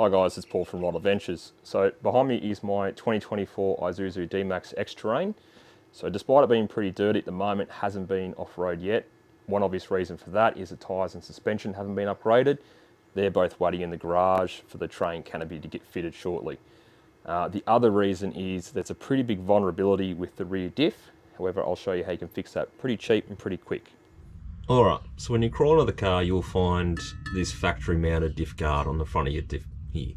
Hi guys, it's Paul from Rod Adventures. So behind me is my 2024 Isuzu DMAX X-Terrain. So despite it being pretty dirty at the moment, it hasn't been off-road yet. One obvious reason for that is the tyres and suspension haven't been upgraded. They're both waiting in the garage for the train canopy to get fitted shortly. The other reason is there's a pretty big vulnerability with the rear diff. However, I'll show you how you can fix that pretty cheap and pretty quick. Alright, so when you crawl out of the car, you'll find this factory mounted diff guard on the front of your diff here.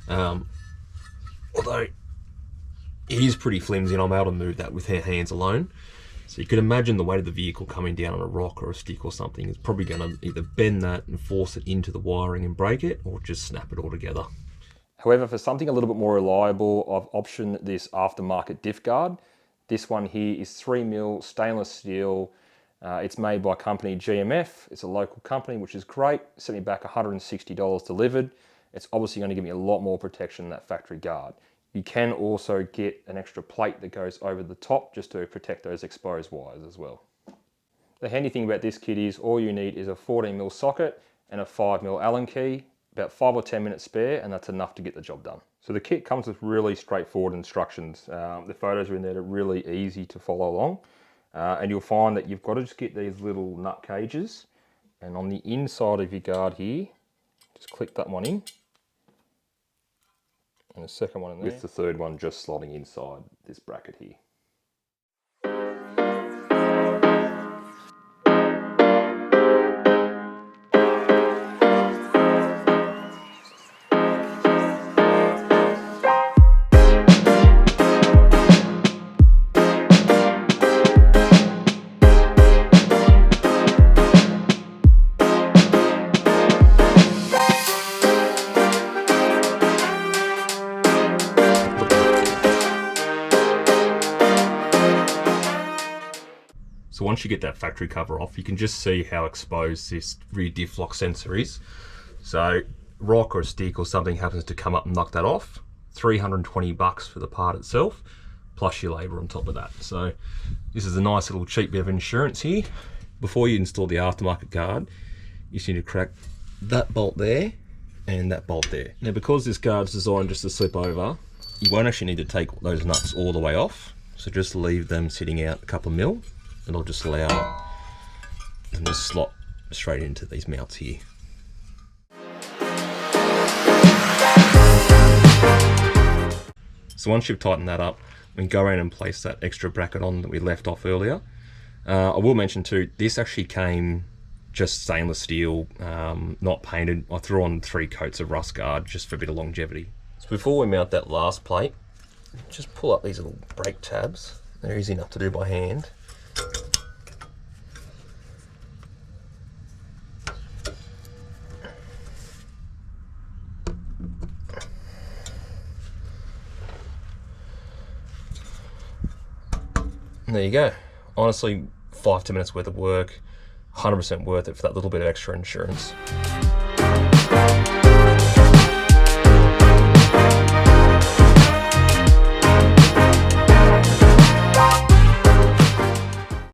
Although it is pretty flimsy and I'm able to move that with our hands alone. So you could imagine the weight of the vehicle coming down on a rock or a stick or something is probably going to either bend that and force it into the wiring and break it, or just snap it all together. However, for something a little bit more reliable, I've optioned this aftermarket diff guard. This one here is 3mm stainless steel. It's made by company GMF. It's a local company, which is great. It sent me back $160 delivered. It's obviously going to give me a lot more protection than that factory guard. You can also get an extra plate that goes over the top just to protect those exposed wires as well. The handy thing about this kit is all you need is a 14mm socket and a 5mm Allen key, about 5 or 10 minutes spare, and that's enough to get the job done. So the kit comes with really straightforward instructions. The photos are in there, they're really easy to follow along. And you'll find that you've got to just get these little nut cages, and on the inside of your guard here, just click that one in. And the second one in there. With the third one just slotting inside this bracket here. So once you get that factory cover off, you can just see how exposed this rear diff lock sensor is. So rock or a stick or something happens to come up and knock that off. $320 for the part itself, plus your labor on top of that. So this is a nice little cheap bit of insurance here. Before you install the aftermarket guard, you just need to crack that bolt there and that bolt there. Now, because this guard's designed just to slip over, you won't actually need to take those nuts all the way off. So just leave them sitting out a couple of mil. And I'll just allow them to slot straight into these mounts here. So once you've tightened that up, we can go around and place that extra bracket on that we left off earlier. I will mention too, this actually came just stainless steel, not painted. I threw on 3 coats of rust guard just for a bit of longevity. So before we mount that last plate, just pull up these little brake tabs. They're easy enough to do by hand. And there you go. Honestly, 5 to 10 minutes worth of work, 100% worth it for that little bit of extra insurance.